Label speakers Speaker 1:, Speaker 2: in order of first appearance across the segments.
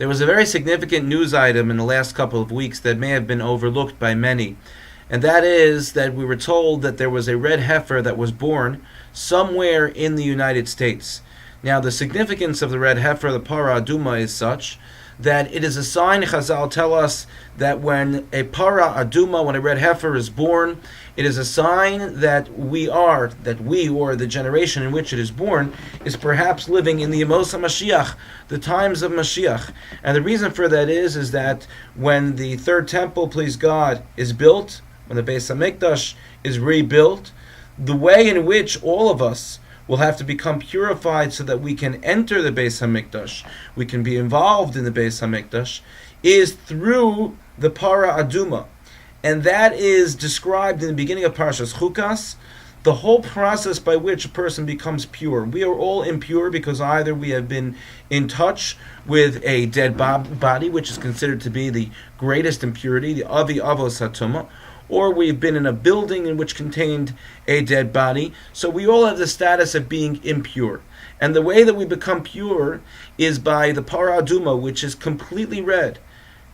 Speaker 1: There was a very significant news item in the last couple of weeks that may have been overlooked by many, and that is that we were told that there was a red heifer that was born somewhere in the United States. Now, the significance of the red heifer, the para aduma, is such that it is a sign. Chazal tell us that when a para aduma, when a red heifer is born, it is a sign that we, or the generation in which it is born, is perhaps living in the Yemos HaMashiach, the times of Mashiach. And the reason for that is that when the third temple, please God, is built, when the Beis HaMikdash is rebuilt, the way in which all of us will have to become purified so that we can enter the Beis HaMikdash, we can be involved in the Beis HaMikdash, is through the Para Aduma. And that is described in the beginning of Parshas Chukas, the whole process by which a person becomes pure. We are all impure because either we have been in touch with a dead body, which is considered to be the greatest impurity, the Avi Avos HaTumah, or we've been in a building in which contained a dead body. So we all have the status of being impure. And the way that we become pure is by the Para Aduma, which is completely red.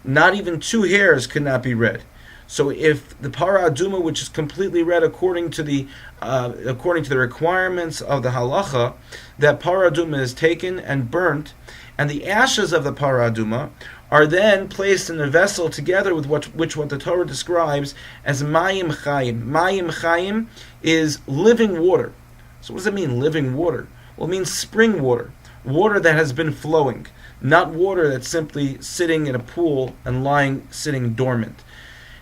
Speaker 1: Not even 2 hairs could not be red. So if the Para Aduma, which is completely red according to the requirements of the halacha, that Para Aduma is taken and burnt, and the ashes of the Para Aduma are then placed in a vessel together with what the Torah describes as Mayim Chayim. Mayim Chayim is living water. So what does it mean, living water? Well, it means spring water. Water that has been flowing. Not water that's simply sitting in a pool and sitting dormant.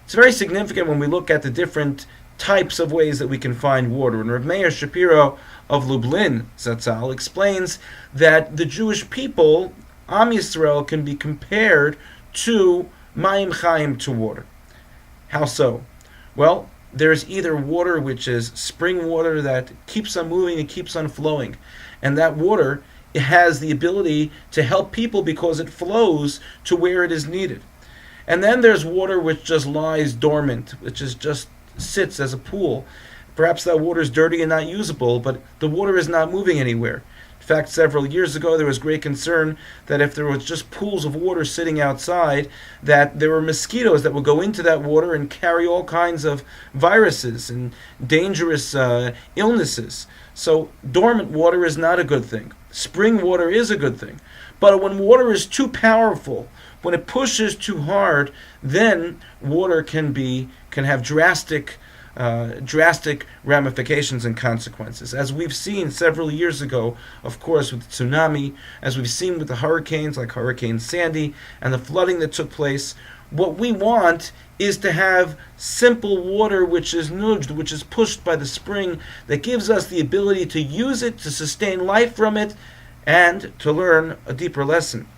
Speaker 1: It's very significant when we look at the different types of ways that we can find water. And Rav Meir Shapiro of Lublin, Zatzal, explains that the Jewish people, Am Yisrael, can be compared to Mayim Chaim, to water. How so? Well, there's either water which is spring water that keeps on moving and keeps on flowing, and that water has the ability to help people because it flows to where it is needed. And then there's water which just lies dormant, which is just sits as a pool. Perhaps that water is dirty and not usable, but the water is not moving anywhere. In fact, several years ago, there was great concern that if there was just pools of water sitting outside, that there were mosquitoes that would go into that water and carry all kinds of viruses and dangerous illnesses. So dormant water is not a good thing. Spring water is a good thing. But when water is too powerful, when it pushes too hard, then water can have drastic ramifications and consequences. As we've seen several years ago, of course, with the tsunami, as we've seen with the hurricanes like Hurricane Sandy and the flooding that took place, what we want is to have simple water which is nudged, which is pushed by the spring, that gives us the ability to use it, to sustain life from it, and to learn a deeper lesson.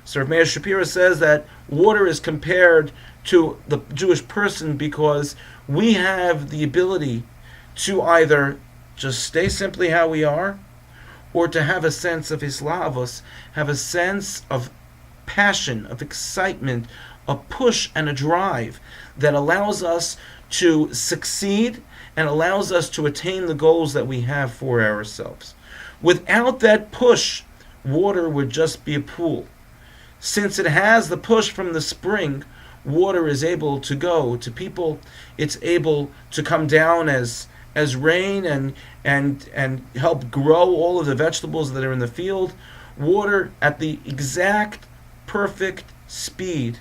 Speaker 1: So Rav Meir Shapiro says that water is compared to the Jewish person because we have the ability to either just stay simply how we are, or to have a sense of hislavos, have a sense of passion, of excitement, a push and a drive that allows us to succeed and allows us to attain the goals that we have for ourselves. Without that push, water would just be a pool. Since it has the push from the spring, water is able to go to people. It's able to come down as rain and help grow all of the vegetables that are in the field. Water at the exact perfect speed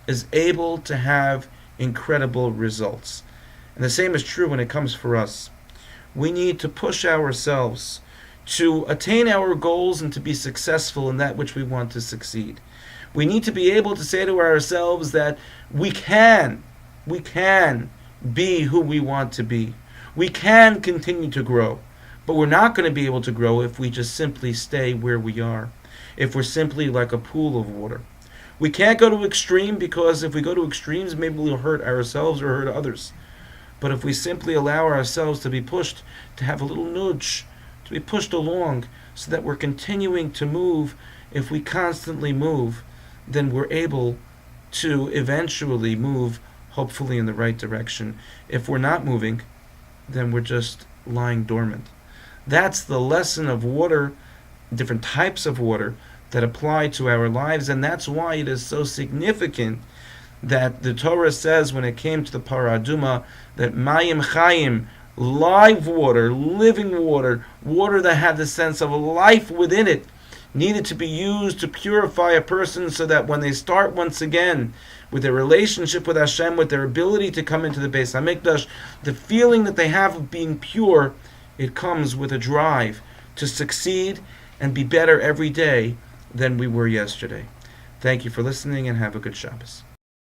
Speaker 1: is able to have incredible results. And the same is true when it comes for us. We need to push ourselves to attain our goals and to be successful in that which we want to succeed. We need to be able to say to ourselves that we can be who we want to be. We can continue to grow, but we're not going to be able to grow if we just simply stay where we are, if we're simply like a pool of water. We can't go to extreme, because if we go to extremes, maybe we'll hurt ourselves or hurt others. But if we simply allow ourselves to be pushed, to have a little nudge, to be pushed along so that we're continuing to move, if we constantly move, then we're able to eventually move, hopefully in the right direction. If we're not moving, then we're just lying dormant. That's the lesson of water, different types of water, that apply to our lives, and that's why it is so significant that the Torah says when it came to the Parah Aduma that Mayim Chayim, live water, living water, water that had the sense of life within it, needed to be used to purify a person so that when they start once again with their relationship with Hashem, with their ability to come into the Beis HaMikdash, the feeling that they have of being pure, it comes with a drive to succeed and be better every day than we were yesterday. Thank you for listening and have a good Shabbos.